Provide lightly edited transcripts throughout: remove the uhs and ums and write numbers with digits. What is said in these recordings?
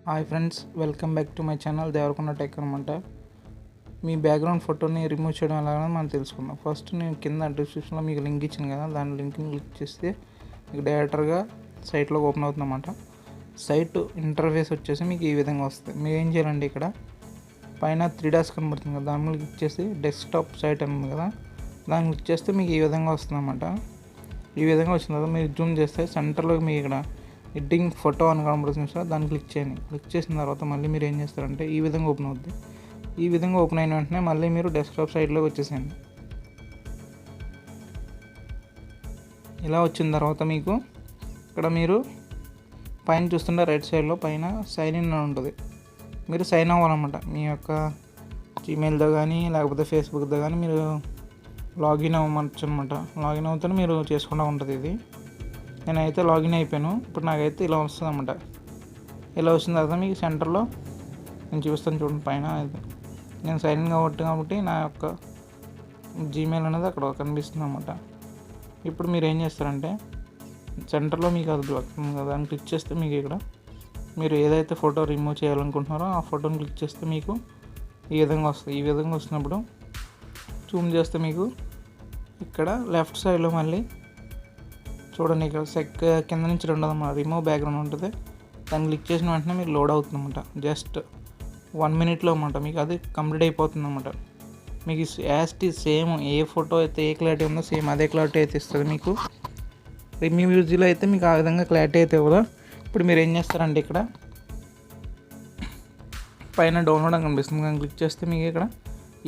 Hi friends, welcome back to my channel Devarakonda tech అనమాట. మీ background ఫోటోని రిమూవ్ చేయడం ఎలాగో మనం తెలుసుకుందాం. ఫస్ట్ నేను కింద డిస్క్రిప్షన్లో మీకు లింక్ ఇచ్చాను కదా, దాని లింక్ని క్లిక్ చేస్తే మీకు డైరెక్టర్గా సైట్లోకి ఓపెన్ అవుతుంది అన్నమాట. సైట్ ఇంటర్ఫేస్ వచ్చేసి మీకు ఈ విధంగా వస్తుంది. మీరు ఏం చేయాలండి, ఇక్కడ పైన 3 డాట్స్ కనబడుతుంది కదా, దాని మీద క్లిక్ చేసి డెస్క్టాప్ సైట్ అని ఉంది కదా, దాన్ని క్లిక్ చేస్తే మీకు ఈ విధంగా వస్తుంది అన్నమాట. ఈ విధంగా వచ్చిన తర్వాత మీరు జూమ్ చేస్తే సెంటర్లోకి మీకు ఇక్కడ ఎడిటింగ్ ఫోటో అని కనబడుతుంది సార్, దాన్ని క్లిక్ చేయండి. క్లిక్ చేసిన తర్వాత మళ్ళీ మీరు ఏం చేస్తారంటే ఈ విధంగా ఓపెన్ అవుద్ది. ఈ విధంగా ఓపెన్ అయిన వెంటనే మళ్ళీ మీరు డెస్క్టాప్ సైడ్లోకి వచ్చేసేయండి. ఇలా వచ్చిన తర్వాత మీకు ఇక్కడ మీరు పైన చూస్తుంటే రైట్ సైడ్లో పైన సైన్ ఇన్ అని ఉంటుంది. మీరు సైన్ అవ్వాలన్నమాట. మీ యొక్క జీమెయిల్తో కానీ లేకపోతే ఫేస్బుక్తో కానీ మీరు లాగిన్ అవ్వచ్చు అనమాట. లాగిన్ అవుతానే మీరు చేసుకుంటూ ఉంటుంది. ఇది నేనైతే లాగిన్ అయిపోయాను. ఇప్పుడు నాకైతే ఇలా వస్తుంది అన్నమాట. ఇలా వచ్చిన తర్వాత మీకు సెంటర్లో నేను చూపిస్తాను చూడండి, పైన నేను సైన్ ఇన్ కాబట్టి నా యొక్క జీమెయిల్ అనేది అక్కడ కనిపిస్తుంది అన్నమాట. ఇప్పుడు మీరు ఏం చేస్తారంటే సెంటర్లో మీకు అది దాన్ని క్లిక్ చేస్తే మీకు ఇక్కడ మీరు ఏదైతే ఫోటో రిమూవ్ చేయాలనుకుంటున్నారో ఆ ఫోటోని క్లిక్ చేస్తే మీకు ఈ విధంగా వస్తుంది. ఈ విధంగా వచ్చినప్పుడు జూమ్ చేస్తే మీకు ఇక్కడ లెఫ్ట్ సైడ్లో మళ్ళీ చూడండి, ఇక్కడ కింద నుంచి రెండోదన్నమాట రిమూవ్ బ్యాక్గ్రౌండ్ ఉంటుంది. దాన్ని క్లిక్ చేసిన వెంటనే మీకు లోడ్ అవుతుంది అన్నమాట. జస్ట్ 1 మినిట్లో అన్నమాట మీకు అది కంప్లీట్ అయిపోతుంది అన్నమాట. మీకు సేమ్ ఏ ఫోటో అయితే ఏ క్లారిటీ ఉందో సేమ్ అదే క్లారిటీ అయితే ఇస్తుంది మీకు. మీ మ్యూజిక్లో అయితే మీకు ఆ విధంగా క్లారిటీ అయితే ఇవ్వదు. ఇప్పుడు మీరు ఏం చేస్తారంటే ఇక్కడ పైన డౌన్లోడ్ అని కనిపిస్తుంది, కానీ క్లిక్ చేస్తే మీకు ఇక్కడ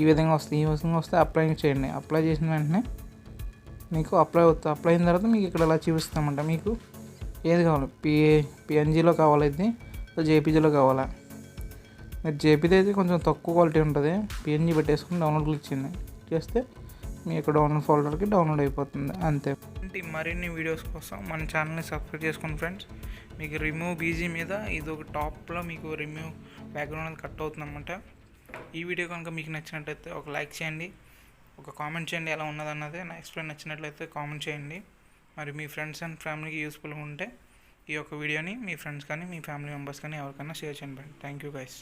ఈ విధంగా వస్తుంది. ఈ విధంగా వస్తే అప్లై చేయండి. అప్లై చేసిన వెంటనే మీకు అప్లై అవుతుంది. అప్లై అయిన తర్వాత మీకు ఇక్కడ ఇలా చూపిస్తామంట. మీకు ఏది కావాలి, పిఎన్జీలో కావాలి, ఇది జేపీజీలో కావాలా. మీరు జేపీది అయితే కొంచెం తక్కువ క్వాలిటీ ఉంటుంది. పిఎన్జీ పెట్టేసుకుని డౌన్లోడ్ క్లిక్ చేస్తే మీ యొక్క డౌన్లోడ్ ఫోల్డర్కి డౌన్లోడ్ అయిపోతుంది, అంతే. మరిన్ని వీడియోస్ కోసం మన ఛానల్ని సబ్స్క్రైబ్ చేసుకోండి ఫ్రెండ్స్. మీకు రిమూవ్ బీజీ మీద ఇది ఒక టాప్లో మీకు రిమూవ్ బ్యాక్గ్రౌండ్ అనేది కట్ అవుతుంది అన్నమాట. ఈ వీడియో కనుక మీకు నచ్చినట్లయితే ఒక లైక్ చేయండి, ఒక కామెంట్ చేయండి ఎలా ఉన్నదన్నది. నా ఎక్స్ప్లెయిన్ నచ్చినట్లయితే కామెంట్ చేయండి. మరి మీ ఫ్రెండ్స్ అండ్ ఫ్యామిలీకి యూస్ఫుల్గా ఉంటే ఈ యొక్క వీడియోని మీ ఫ్రెండ్స్ కానీ మీ ఫ్యామిలీ మెంబర్స్ కానీ ఎవరికైనా షేర్ చేయండి. Thank you guys.